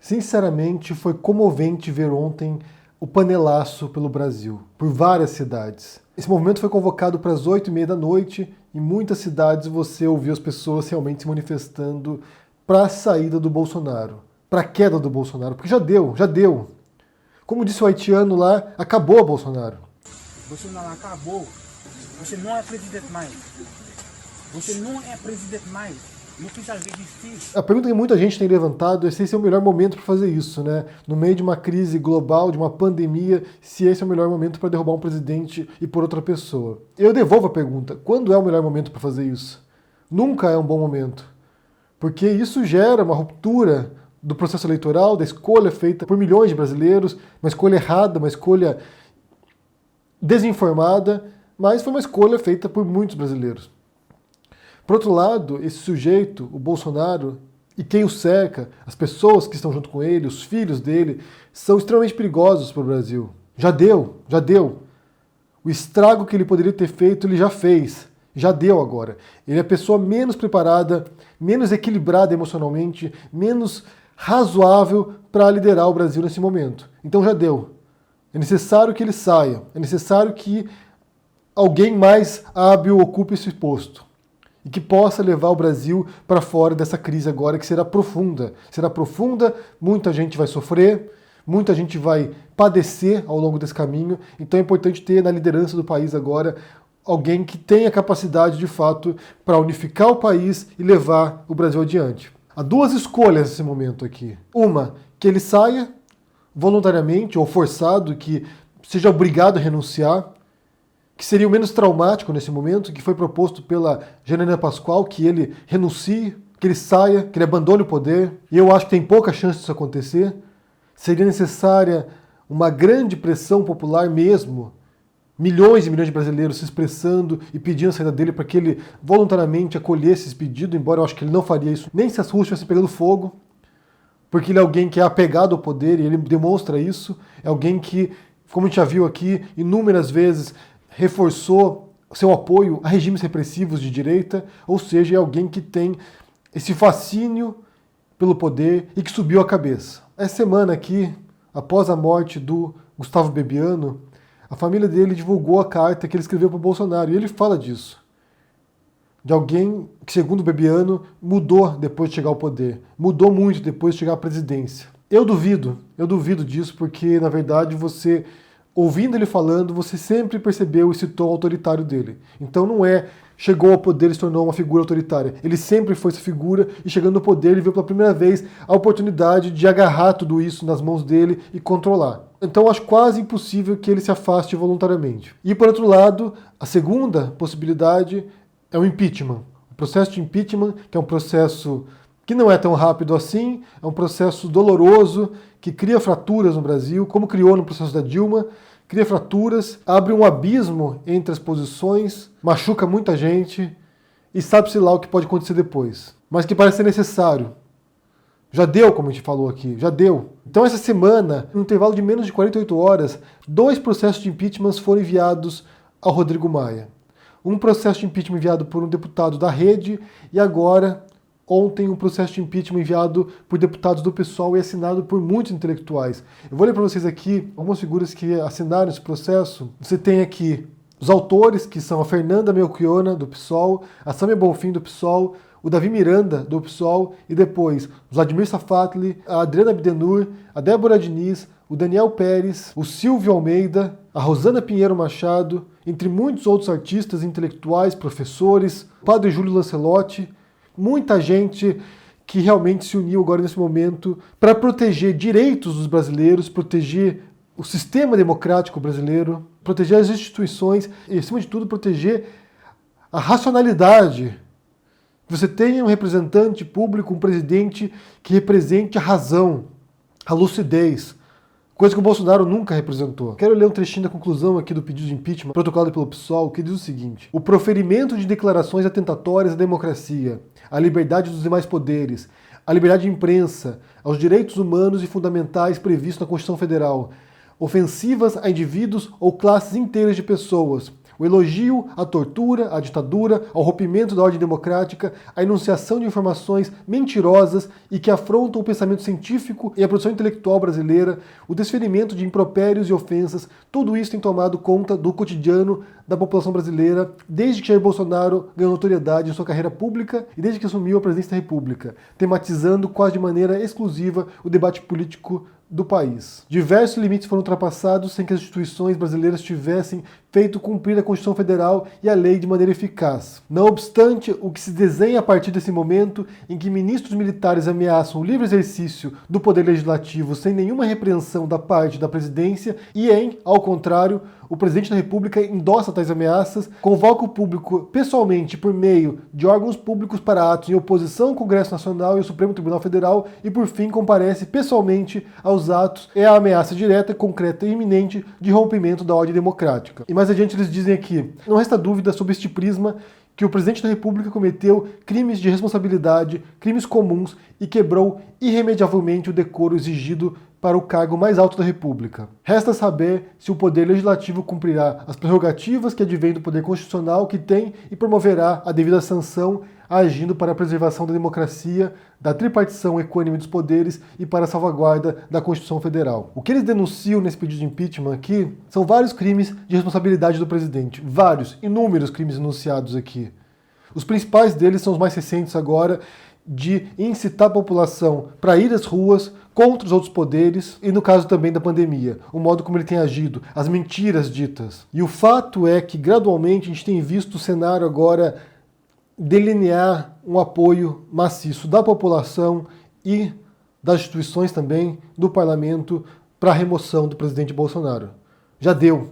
Sinceramente, foi comovente ver ontem o panelaço pelo Brasil, por várias cidades. Esse movimento foi convocado para as 8h30 da noite. Em muitas cidades você ouviu as pessoas realmente se manifestando para a saída do Bolsonaro, para a queda do Bolsonaro, porque já deu, já deu. Como disse o haitiano lá, acabou Bolsonaro. Bolsonaro acabou. Você não é presidente mais. Você não é presidente mais. Não precisa existir. A pergunta que muita gente tem levantado é se esse é o melhor momento para fazer isso, né? No meio de uma crise global, de uma pandemia, se esse é o melhor momento para derrubar um presidente e por outra pessoa. Eu devolvo a pergunta: quando é o melhor momento para fazer isso? Nunca é um bom momento. Porque isso gera uma ruptura do processo eleitoral, da escolha feita por milhões de brasileiros, uma escolha errada, uma escolha desinformada, mas foi uma escolha feita por muitos brasileiros. Por outro lado, esse sujeito, o Bolsonaro, e quem o cerca, as pessoas que estão junto com ele, os filhos dele, são extremamente perigosos para o Brasil. Já deu, já deu. O estrago que ele poderia ter feito, ele já fez. Já deu agora. Ele é a pessoa menos preparada, menos equilibrada emocionalmente, menos razoável para liderar o Brasil nesse momento. Então já deu. É necessário que ele saia. É necessário que alguém mais hábil ocupe esse posto. E que possa levar o Brasil para fora dessa crise agora, que será profunda. Será profunda, muita gente vai sofrer, muita gente vai padecer ao longo desse caminho. Então é importante ter na liderança do país agora alguém que tenha capacidade, de fato, para unificar o país e levar o Brasil adiante. Há duas escolhas nesse momento aqui. Uma, que ele saia voluntariamente ou forçado, que seja obrigado a renunciar, que seria o menos traumático nesse momento, que foi proposto pela Janaína Pascoal, que ele renuncie, que ele saia, que ele abandone o poder. E eu acho que tem pouca chance disso acontecer. Seria necessária uma grande pressão popular mesmo, milhões e milhões de brasileiros se expressando e pedindo a saída dele para que ele voluntariamente acolhesse esse pedido, embora eu acho que ele não faria isso nem se as ruas estivessem pegando fogo, porque ele é alguém que é apegado ao poder e ele demonstra isso. É alguém que, como a gente já viu aqui inúmeras vezes, reforçou seu apoio a regimes repressivos de direita, ou seja, é alguém que tem esse fascínio pelo poder e que subiu a cabeça. Essa semana aqui, após a morte do Gustavo Bebiano, a família dele divulgou a carta que ele escreveu para o Bolsonaro, e ele fala disso. De alguém que, segundo o Bebiano, mudou depois de chegar ao poder. Mudou muito depois de chegar à presidência. Eu duvido disso, porque, na verdade, você, ouvindo ele falando, você sempre percebeu esse tom autoritário dele. Então não é, chegou ao poder e se tornou uma figura autoritária. Ele sempre foi essa figura e chegando ao poder ele viu pela primeira vez a oportunidade de agarrar tudo isso nas mãos dele e controlar. Então acho quase impossível que ele se afaste voluntariamente. E por outro lado, a segunda possibilidade é o impeachment. O processo de impeachment, que é um processo que não é tão rápido assim, é um processo doloroso, que cria fraturas no Brasil, como criou no processo da Dilma, cria fraturas, abre um abismo entre as posições, machuca muita gente e sabe-se lá o que pode acontecer depois. Mas que parece ser necessário. Já deu, como a gente falou aqui, já deu. Então essa semana, no intervalo de menos de 48 horas, 2 processos de impeachment foram enviados ao Rodrigo Maia. Um processo de impeachment enviado por um deputado da Rede e agora, ontem, um processo de impeachment enviado por deputados do PSOL e assinado por muitos intelectuais. Eu vou ler para vocês aqui algumas figuras que assinaram esse processo. Você tem aqui os autores, que são a Fernanda Melchiona, do PSOL, a Samia Bonfim, do PSOL, o Davi Miranda, do PSOL, e depois o Vladimir Safatli, a Adriana Abdenur, a Débora Diniz, o Daniel Pérez, o Silvio Almeida, a Rosana Pinheiro Machado, entre muitos outros artistas, intelectuais, professores, o Padre Júlio Lancelotti, muita gente que realmente se uniu agora nesse momento para proteger direitos dos brasileiros, proteger o sistema democrático brasileiro, proteger as instituições e, acima de tudo, proteger a racionalidade. Você tenha um representante público, um presidente que represente a razão, a lucidez, coisa que o Bolsonaro nunca representou. Quero ler um trechinho da conclusão aqui do pedido de impeachment, protocolado pelo PSOL, que diz o seguinte: o proferimento de declarações atentatórias à democracia, à liberdade dos demais poderes, à liberdade de imprensa, aos direitos humanos e fundamentais previstos na Constituição Federal, ofensivas a indivíduos ou classes inteiras de pessoas, O elogio à tortura, à ditadura, ao rompimento da ordem democrática, à enunciação de informações mentirosas e que afrontam o pensamento científico e a produção intelectual brasileira, o desferimento de impropérios e ofensas, tudo isso tem tomado conta do cotidiano da população brasileira desde que Jair Bolsonaro ganhou notoriedade em sua carreira pública e desde que assumiu a presidência da República, tematizando quase de maneira exclusiva o debate político do país. Diversos limites foram ultrapassados sem que as instituições brasileiras tivessem feito cumprir a Constituição Federal e a lei de maneira eficaz. Não obstante, o que se desenha a partir desse momento em que ministros militares ameaçam o livre exercício do poder legislativo sem nenhuma repreensão da parte da presidência e ao contrário, o presidente da República endossa tais ameaças, convoca o público pessoalmente por meio de órgãos públicos para atos em oposição ao Congresso Nacional e ao Supremo Tribunal Federal e, por fim, comparece pessoalmente aos atos, é a ameaça direta, concreta e iminente de rompimento da ordem democrática. E mais adiante eles dizem aqui, não resta dúvida sobre este prisma que o presidente da República cometeu crimes de responsabilidade, crimes comuns e quebrou irremediavelmente o decoro exigido para o cargo mais alto da República. Resta saber se o Poder Legislativo cumprirá as prerrogativas que advêm do Poder Constitucional que tem e promoverá a devida sanção, agindo para a preservação da democracia, da tripartição equânime dos poderes e para a salvaguarda da Constituição Federal. O que eles denunciam nesse pedido de impeachment aqui são vários crimes de responsabilidade do presidente. Vários, inúmeros crimes enunciados aqui. Os principais deles são os mais recentes agora, de incitar a população para ir às ruas contra os outros poderes e no caso também da pandemia, o modo como ele tem agido, as mentiras ditas. E o fato é que gradualmente a gente tem visto o cenário agora delinear um apoio maciço da população e das instituições também, do parlamento, para a remoção do presidente Bolsonaro. Já deu.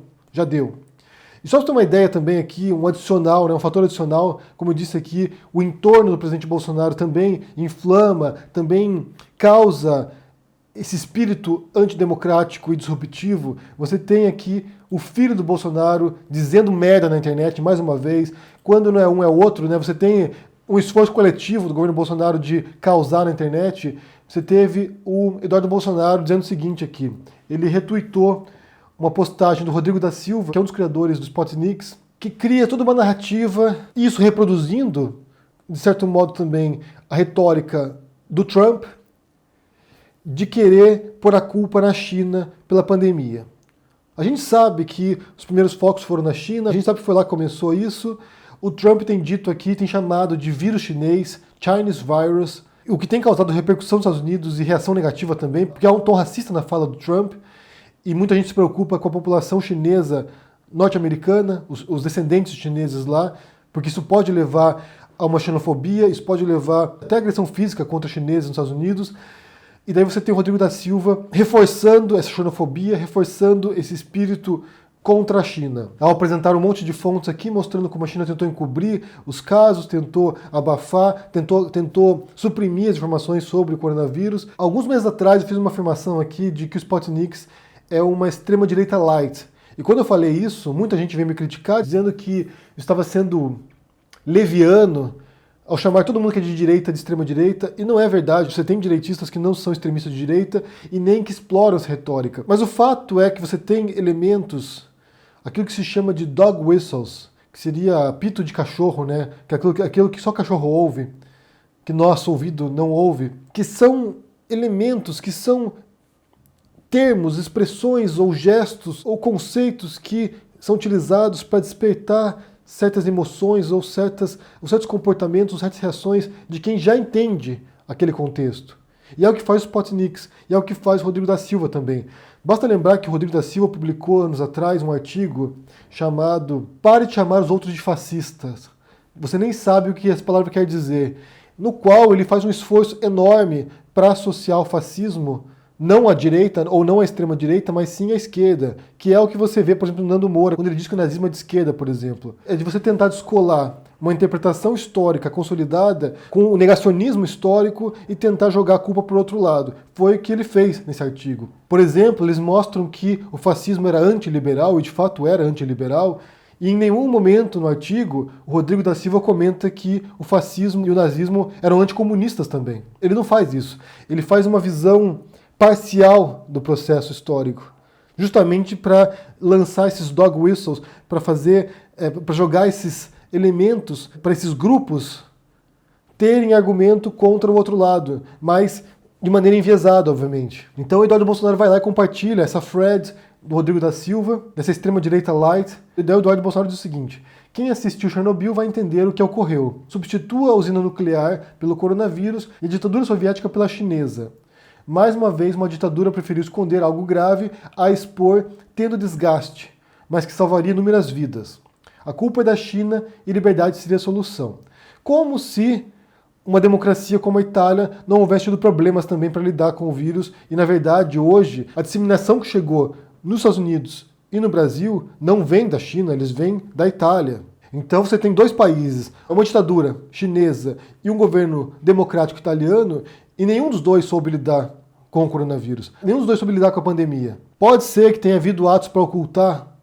E só para ter uma ideia também aqui, um adicional, um fator adicional, como eu disse aqui, o entorno do presidente Bolsonaro também inflama, também causa esse espírito antidemocrático e disruptivo. Você tem aqui o filho do Bolsonaro dizendo merda na internet, mais uma vez, quando não é um é o outro, né? Você tem um esforço coletivo do governo Bolsonaro de causar na internet. Você teve o Eduardo Bolsonaro dizendo o seguinte aqui, ele retuitou uma postagem do Rodrigo da Silva, que é um dos criadores do Spotnix, que cria toda uma narrativa, isso reproduzindo, de certo modo também, a retórica do Trump, de querer pôr a culpa na China pela pandemia. A gente sabe que os primeiros focos foram na China, a gente sabe que foi lá que começou isso. O Trump tem dito aqui, tem chamado de vírus chinês, Chinese virus, o que tem causado repercussão nos Estados Unidos e reação negativa também, porque há um tom racista na fala do Trump, e muita gente se preocupa com a população chinesa norte-americana, os descendentes chineses lá, porque isso pode levar a uma xenofobia, isso pode levar até agressão física contra chineses nos Estados Unidos. E daí você tem o Rodrigo da Silva reforçando essa xenofobia, reforçando esse espírito contra a China. Ao apresentar um monte de fontes aqui, mostrando como a China tentou encobrir os casos, tentou abafar, tentou suprimir as informações sobre o coronavírus. Alguns meses atrás eu fiz uma afirmação aqui de que o Spotnix é uma extrema-direita light. E quando eu falei isso, muita gente veio me criticar, dizendo que eu estava sendo leviano ao chamar todo mundo que é de direita de extrema-direita, e não é verdade. Você tem direitistas que não são extremistas de direita e nem que exploram essa retórica. Mas o fato é que você tem elementos, aquilo que se chama de dog whistles, que seria apito de cachorro, né? Que é aquilo que só cachorro ouve, que nosso ouvido não ouve, que são elementos, que são termos, expressões ou gestos ou conceitos que são utilizados para despertar certas emoções ou certos comportamentos, ou certas reações de quem já entende aquele contexto. E é o que faz o Spotnix, e é o que faz o Rodrigo da Silva também. Basta lembrar que o Rodrigo da Silva publicou anos atrás um artigo chamado "Pare de chamar os outros de fascistas". Você nem sabe o que essa palavra quer dizer. No qual ele faz um esforço enorme para associar o fascismo não à direita, ou não à extrema-direita, mas sim à esquerda, que é o que você vê, por exemplo, no Nando Moura, quando ele diz que o nazismo é de esquerda, por exemplo. É de você tentar descolar uma interpretação histórica consolidada com o negacionismo histórico e tentar jogar a culpa para o outro lado. Foi o que ele fez nesse artigo. Por exemplo, eles mostram que o fascismo era antiliberal, e de fato era antiliberal, e em nenhum momento no artigo o Rodrigo da Silva comenta que o fascismo e o nazismo eram anticomunistas também. Ele não faz isso. Ele faz uma visão parcial do processo histórico, justamente para lançar esses dog whistles, para fazer para jogar esses elementos, para esses grupos terem argumento contra o outro lado, mas de maneira enviesada, obviamente. Então o Eduardo Bolsonaro vai lá e compartilha essa thread do Rodrigo da Silva, dessa extrema-direita light. E daí o Eduardo Bolsonaro diz o seguinte: quem assistiu Chernobyl vai entender o que ocorreu. Substitua a usina nuclear pelo coronavírus e a ditadura soviética pela chinesa. Mais uma vez, uma ditadura preferiu esconder algo grave a expor tendo desgaste, mas que salvaria inúmeras vidas. A culpa é da China e liberdade seria a solução. Como se uma democracia como a Itália não houvesse tido problemas também para lidar com o vírus, e na verdade hoje a disseminação que chegou nos Estados Unidos e no Brasil não vem da China, eles vêm da Itália. Então você tem dois países, uma ditadura chinesa e um governo democrático italiano, e nenhum dos dois soube lidar com o coronavírus. Nenhum dos dois soube lidar com a pandemia. Pode ser que tenha havido atos para ocultar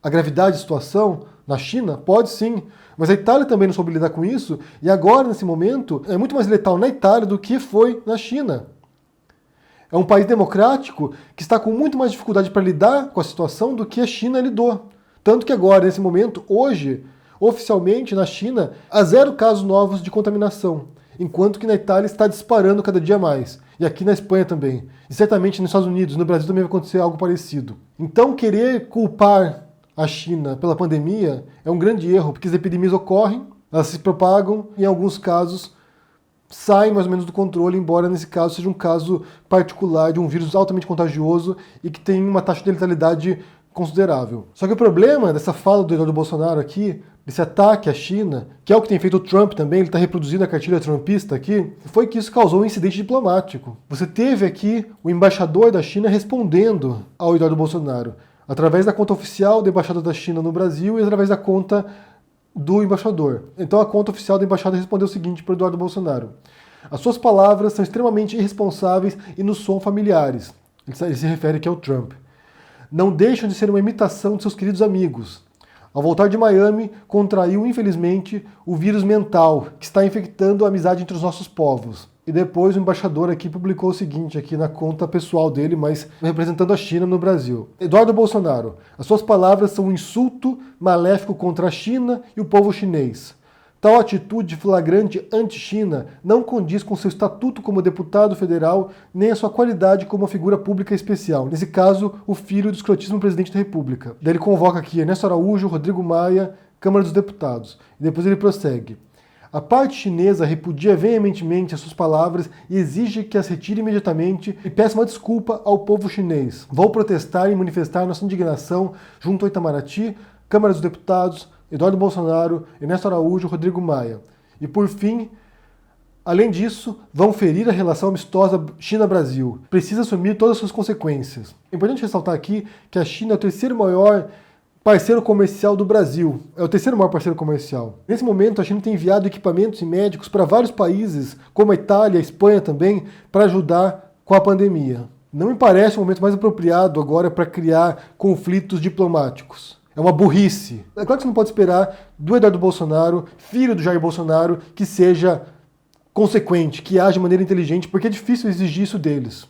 a gravidade da situação na China? Pode sim. Mas a Itália também não soube lidar com isso, e agora, nesse momento, é muito mais letal na Itália do que foi na China. É um país democrático que está com muito mais dificuldade para lidar com a situação do que a China lidou. Tanto que agora, nesse momento, hoje, oficialmente na China, há 0 casos novos de contaminação, enquanto que na Itália está disparando cada dia mais. E aqui na Espanha também. E certamente nos Estados Unidos, no Brasil também vai acontecer algo parecido. Então, querer culpar a China pela pandemia é um grande erro, porque as epidemias ocorrem, elas se propagam e em alguns casos saem mais ou menos do controle, embora nesse caso seja um caso particular de um vírus altamente contagioso e que tem uma taxa de letalidade considerável. Só que o problema dessa fala do Eduardo Bolsonaro aqui, desse ataque à China, que é o que tem feito o Trump também, ele está reproduzindo a cartilha trumpista aqui, foi que isso causou um incidente diplomático. Você teve aqui o embaixador da China respondendo ao Eduardo Bolsonaro, através da conta oficial da Embaixada da China no Brasil e através da conta do embaixador. Então a conta oficial da Embaixada respondeu o seguinte para o Eduardo Bolsonaro: as suas palavras são extremamente irresponsáveis e nos soam familiares. Ele se refere aqui ao Trump. Não deixam de ser uma imitação de seus queridos amigos. Ao voltar de Miami, contraiu, infelizmente, o vírus mental, que está infectando a amizade entre os nossos povos. E depois o embaixador aqui publicou o seguinte aqui na conta pessoal dele, mas representando a China no Brasil. Eduardo Bolsonaro, as suas palavras são um insulto maléfico contra a China e o povo chinês. Tal atitude flagrante anti-China não condiz com seu estatuto como deputado federal, nem a sua qualidade como uma figura pública especial. Nesse caso, o filho do escrotíssimo presidente da República. Daí ele convoca aqui Ernesto Araújo, Rodrigo Maia, Câmara dos Deputados. E depois ele prossegue. A parte chinesa repudia veementemente as suas palavras e exige que as retire imediatamente e peça uma desculpa ao povo chinês. Vou protestar e manifestar nossa indignação junto ao Itamaraty, Câmara dos Deputados, Eduardo Bolsonaro, Ernesto Araújo, Rodrigo Maia. E por fim, além disso, vão ferir a relação amistosa China-Brasil. Precisa assumir todas as suas consequências. É importante ressaltar aqui que a China é o terceiro maior parceiro comercial do Brasil. É o terceiro maior parceiro comercial. Nesse momento, a China tem enviado equipamentos e médicos para vários países, como a Itália, a Espanha também, para ajudar com a pandemia. Não me parece o momento mais apropriado agora para criar conflitos diplomáticos. É uma burrice. É claro que você não pode esperar do Eduardo Bolsonaro, filho do Jair Bolsonaro, que seja consequente, que age de maneira inteligente, porque é difícil exigir isso deles,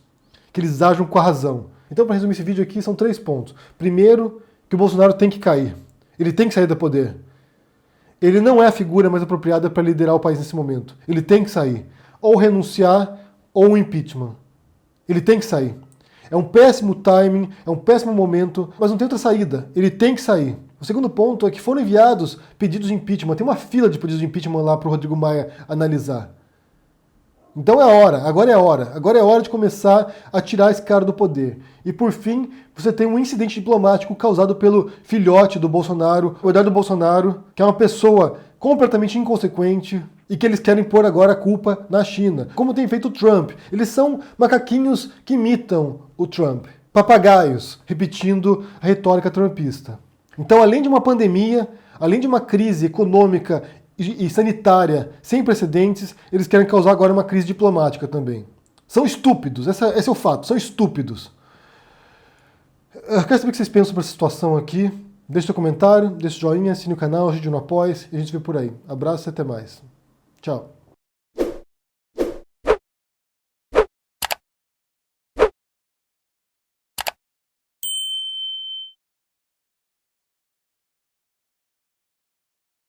que eles ajam com a razão. Então, para resumir esse vídeo aqui, são 3 pontos. Primeiro, que o Bolsonaro tem que cair. Ele tem que sair do poder. Ele não é a figura mais apropriada para liderar o país nesse momento. Ele tem que sair. Ou renunciar, ou um impeachment. Ele tem que sair. É um péssimo timing, é um péssimo momento, mas não tem outra saída. Ele tem que sair. O segundo ponto é que foram enviados pedidos de impeachment. Tem uma fila de pedidos de impeachment lá para o Rodrigo Maia analisar. Então é a hora, agora é a hora. Agora é a hora de começar a tirar esse cara do poder. E por fim, você tem um incidente diplomático causado pelo filhote do Bolsonaro, o Eduardo Bolsonaro, que é uma pessoa completamente inconsequente e que eles querem pôr agora a culpa na China. Como tem feito o Trump. Eles são macaquinhos que imitam o Trump. Papagaios, repetindo a retórica trumpista. Então, além de uma pandemia, além de uma crise econômica e sanitária sem precedentes, eles querem causar agora uma crise diplomática também. São estúpidos, esse é o fato, são estúpidos. Eu quero saber o que vocês pensam sobre essa situação aqui. Deixe seu comentário, deixe o joinha, assine o canal, ajude no Apoia-se e a gente se vê por aí. Abraço e até mais. Tchau.